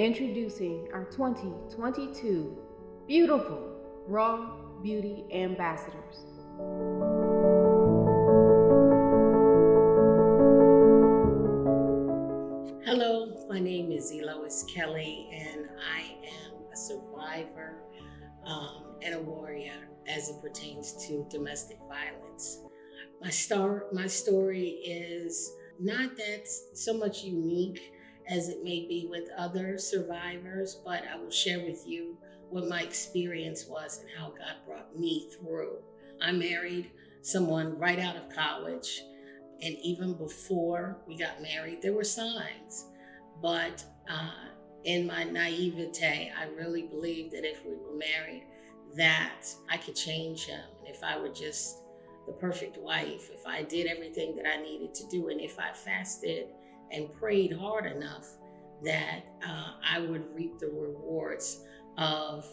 Introducing our 2022 beautiful Raw Beauty Ambassadors. Hello, my name is Eloise Kelly, and I am a survivor and a warrior as it pertains to domestic violence. My story is not that so much unique as it may be with other survivors, but I will share with you what my experience was and how God brought me through. I married someone right out of college, and even before we got married, there were signs. But in my naivete, I really believed that if we were married, that I could change him. And if I were just the perfect wife, if I did everything that I needed to do, and if I fasted and prayed hard enough, that I would reap the rewards of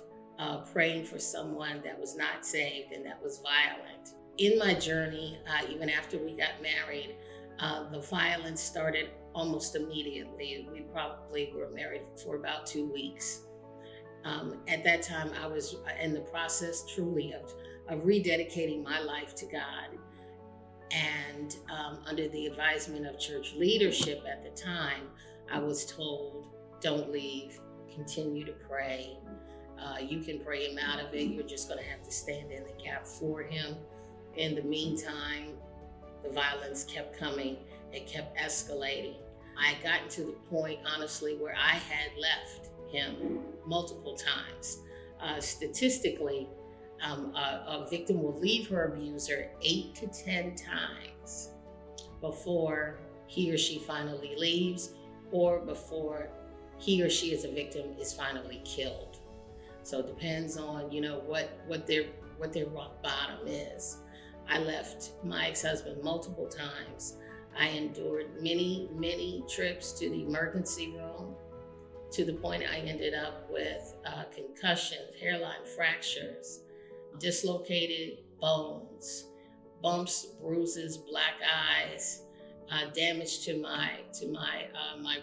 praying for someone that was not saved and that was violent. In my journey, even after we got married, the violence started almost immediately. We probably were married for about 2 weeks. At that time, I was in the process truly of rededicating my life to God. And under the advisement of church leadership at the time, I was told, don't leave, continue to pray. You can pray him out of it. You're just going to have to stand in the gap for him. In the meantime, the violence kept coming. It kept escalating. I had gotten to the point, honestly, where I had left him multiple times. Statistically, a victim will leave her abuser 8 to 10 times before he or she finally leaves, or before he or she as a victim is finally killed. So it depends on, what their rock bottom is. I left my ex-husband multiple times. I endured many trips to the emergency room, to the point I ended up with concussions, hairline fractures, dislocated bones, bumps, bruises, black eyes, damage to my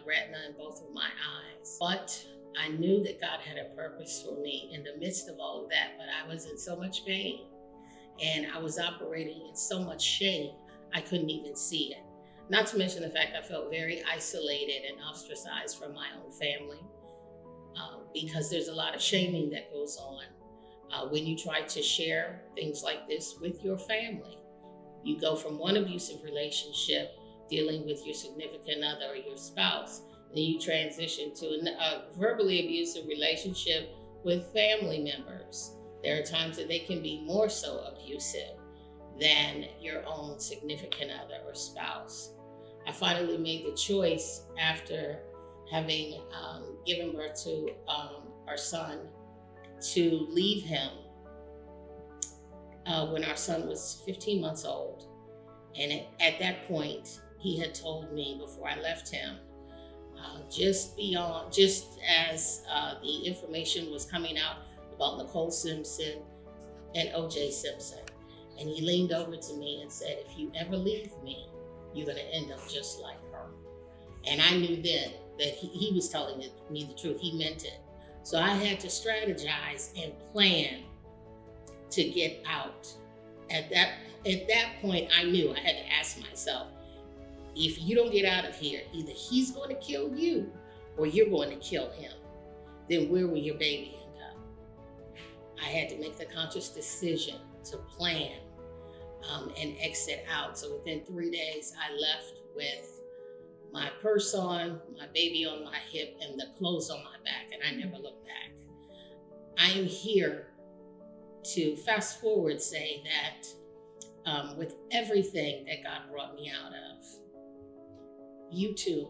retina in both of my eyes. But I knew that God had a purpose for me in the midst of all of that, but I was in so much pain and I was operating in so much shame, I couldn't even see it. Not to mention the fact I felt very isolated and ostracized from my own family, because there's a lot of shaming that goes on when you try to share things like this with your family. You go from one abusive relationship dealing with your significant other or your spouse, then you transition to a verbally abusive relationship with family members. There are times that they can be more so abusive than your own significant other or spouse. I finally made the choice after having given birth to our son to leave him when our son was 15 months old. And at that point, he had told me before I left him, just as the information was coming out about Nicole Simpson and O.J. Simpson, and he leaned over to me and said, if you ever leave me, you're going to end up just like her. And I knew then that he was telling me the truth. He meant it. So I had to strategize and plan to get out. At that point, I knew I had to ask myself, if you don't get out of here, either he's going to kill you or you're going to kill him. Then where will your baby end up? I had to make the conscious decision to plan and exit out. So within 3 days, I left with my purse on, my baby on my hip, and the clothes on my back, and I never looked back. I am here to fast forward say that with everything that God brought me out of, you too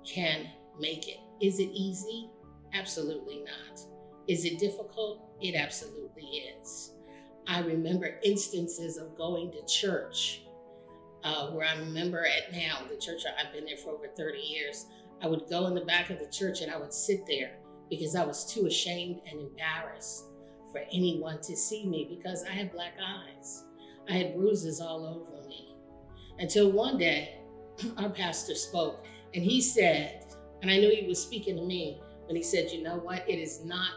can make it. Is it easy? Absolutely not. Is it difficult? It absolutely is. I remember instances of going to church where I remember at now, the church, I've been there for over 30 years. I would go in the back of the church and I would sit there because I was too ashamed and embarrassed for anyone to see me because I had black eyes. I had bruises all over me. Until one day, our pastor spoke and he said, and I knew he was speaking to me, when he said, you know what, it is not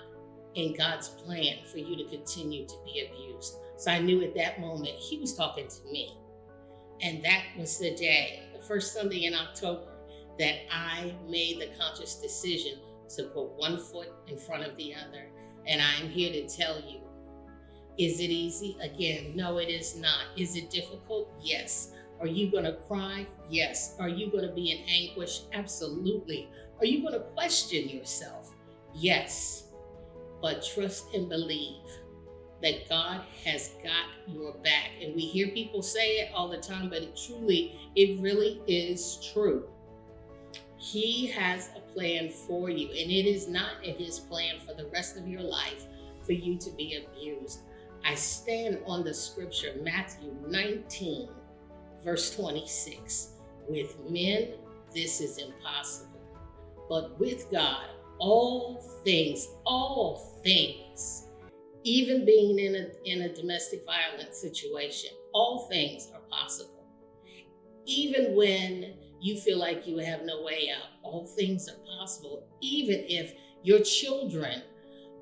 in God's plan for you to continue to be abused. So I knew at that moment he was talking to me. And that was the day, the first Sunday in October, that I made the conscious decision to put one foot in front of the other. And I'm here to tell you, is it easy? Again, no, it is not. Is it difficult? Yes. Are you going to cry? Yes. Are you going to be in anguish? Absolutely. Are you going to question yourself? Yes. But trust and believe that God has got your back. And we hear people say it all the time, but it really is true. He has a plan for you, and it is not in his plan for the rest of your life for you to be abused. I stand on the scripture, Matthew 19, verse 26. With men, this is impossible, but with God, all things, even being in a domestic violence situation, all things are possible. Even when you feel like you have no way out, all things are possible. Even if your children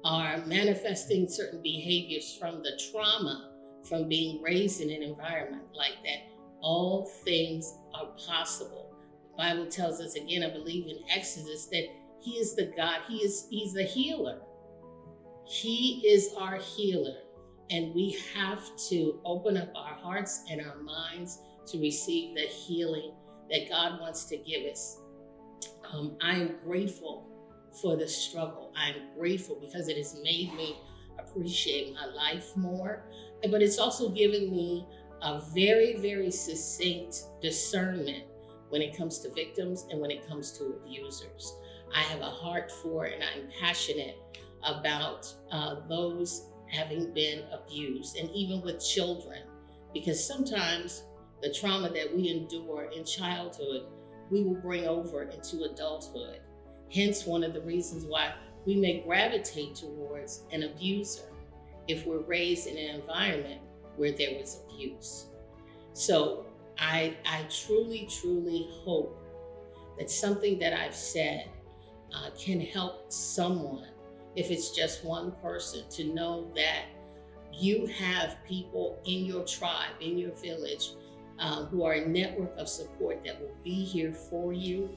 are manifesting certain behaviors from the trauma from being raised in an environment like that, all things are possible. The Bible tells us again, I believe in Exodus, that he is the God, he's the healer. He is our healer, and we have to open up our hearts and our minds to receive the healing that God wants to give us. I am grateful for the struggle. I'm grateful because it has made me appreciate my life more, but it's also given me a very, very succinct discernment when it comes to victims and when it comes to abusers. I have a heart for, and I'm passionate about those having been abused, and even with children, because sometimes the trauma that we endure in childhood, we will bring over into adulthood. Hence, one of the reasons why we may gravitate towards an abuser if we're raised in an environment where there was abuse. So I truly, truly hope that something that I've said can help someone, if it's just one person, to know that you have people in your tribe, in your village, who are a network of support that will be here for you.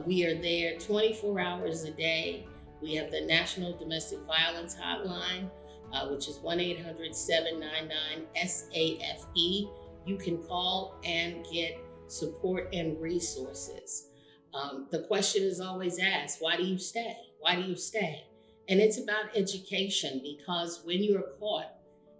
We are there 24 hours a day. We have the National Domestic Violence Hotline, which is 1-800-799-SAFE. You can call and get support and resources. The question is always asked, why do you stay? Why do you stay? And it's about education, because when you're caught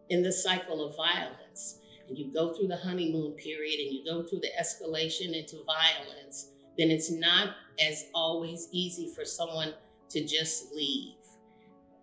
in the cycle of violence and you go through the honeymoon period and you go through the escalation into violence, then it's not as always easy for someone to just leave.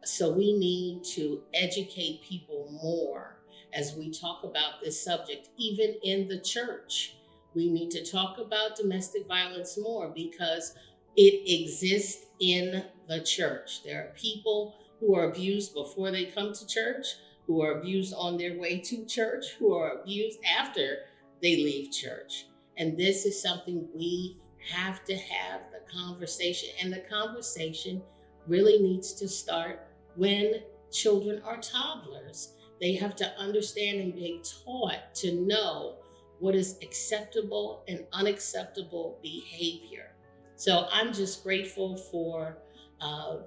So we need to educate people more as we talk about this subject, even in the church. We need to talk about domestic violence more because it exists in the church. There are people who are abused before they come to church, who are abused on their way to church, who are abused after they leave church. And this is something we have to have the conversation. And the conversation really needs to start when children are toddlers. They have to understand and be taught to know what is acceptable and unacceptable behavior. So I'm just grateful for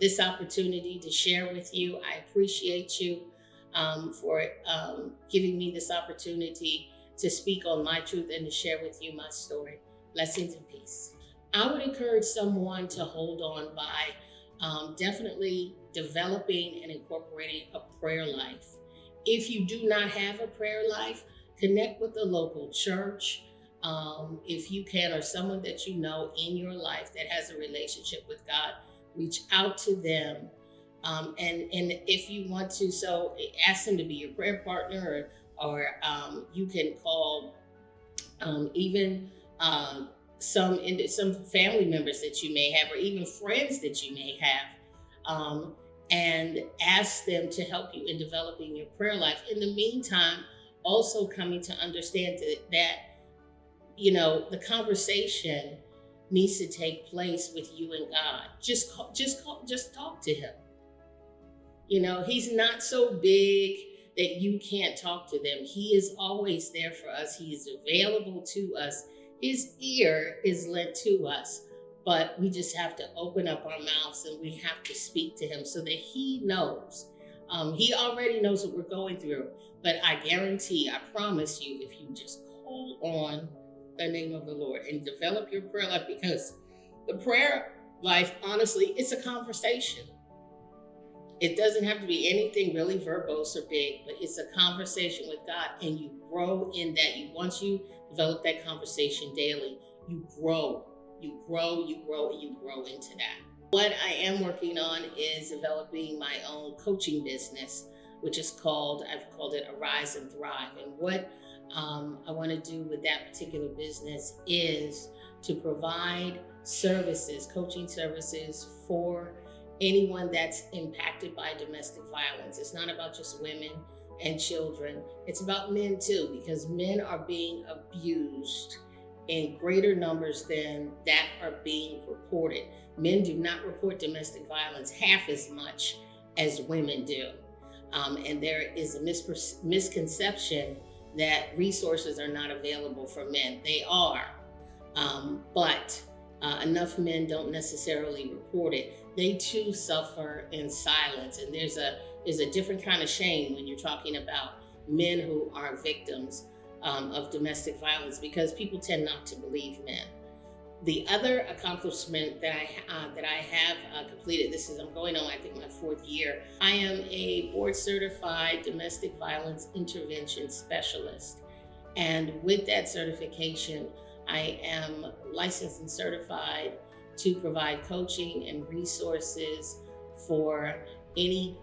this opportunity to share with you. I appreciate you for giving me this opportunity to speak on my truth and to share with you my story. Blessings and peace. I would encourage someone to hold on by definitely developing and incorporating a prayer life. If you do not have a prayer life, connect with the local church. If you can, or someone that you know in your life that has a relationship with God, reach out to them. And if you want to, so ask them to be your prayer partner, or you can call even some family members that you may have, or even friends that you may have, and ask them to help you in developing your prayer life. In the meantime, also coming to understand that the conversation needs to take place with you and God. Just talk to him. You know, he's not so big that you can't talk to them. He is always there for us. He is available to us. His ear is lent to us, but we just have to open up our mouths and we have to speak to him so that he knows. He already knows what we're going through, but I guarantee, I promise you, if you just call on the name of the Lord and develop your prayer life, because the prayer life, honestly, it's a conversation. It doesn't have to be anything really verbose or big, but it's a conversation with God, and you grow in that. Once you develop that conversation daily, you grow, and you grow into that. What I am working on is developing my own coaching business, which is I've called it Arise and Thrive. And what I want to do with that particular business is to provide services, coaching services for anyone that's impacted by domestic violence. It's not about just women and children. It's about men too, because men are being abused in greater numbers than that are being reported. Men do not report domestic violence half as much as women do. And there is a misconception that resources are not available for men. They are, but enough men don't necessarily report it. They too suffer in silence, and there's a different kind of shame when you're talking about men who are victims of domestic violence, because people tend not to believe men. The other accomplishment that I have completed, I'm going on, I think, my 4th year. I am a board certified domestic violence intervention specialist. And with that certification, I am licensed and certified to provide coaching and resources for any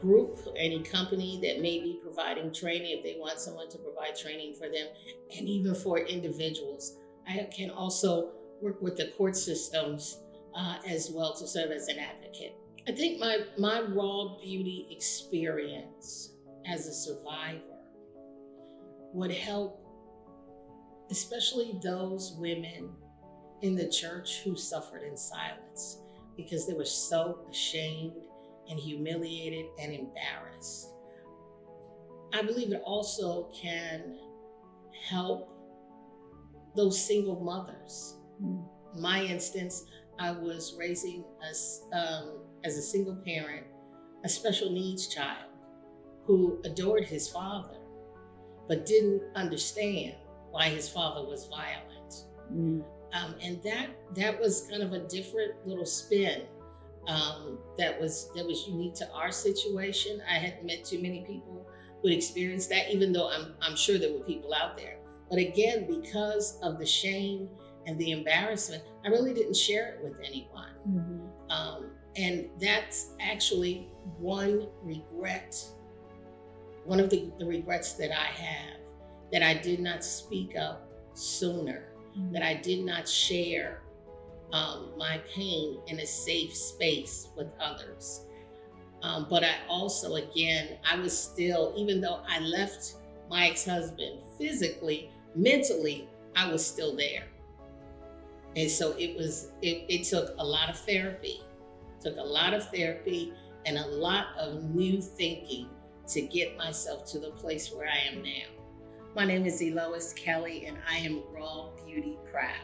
group, any company that may be providing training, if they want someone to provide training for them, and even for individuals. I can also work with the court systems as well to serve as an advocate. I think my raw beauty experience as a survivor would help, especially those women in the church who suffered in silence because they were so ashamed and humiliated and embarrassed. I believe it also can help those single mothers. In my instance, I was raising as a single parent, a special needs child who adored his father, but didn't understand why his father was violent. And that was kind of a different little spin that was unique to our situation. I hadn't met too many people who had experienced that, even though I'm sure there were people out there. But again, because of the shame and the embarrassment, I really didn't share it with anyone. And that's actually one of the regrets that I have, that I did not speak up sooner, that I did not share my pain in a safe space with others. But I also, again, I was still, even though I left my ex-husband physically, mentally, I was still there. And so it took a lot of therapy. And a lot of new thinking to get myself to the place where I am now. My name is Eloise Kelly, and I am Raw Beauty Proud.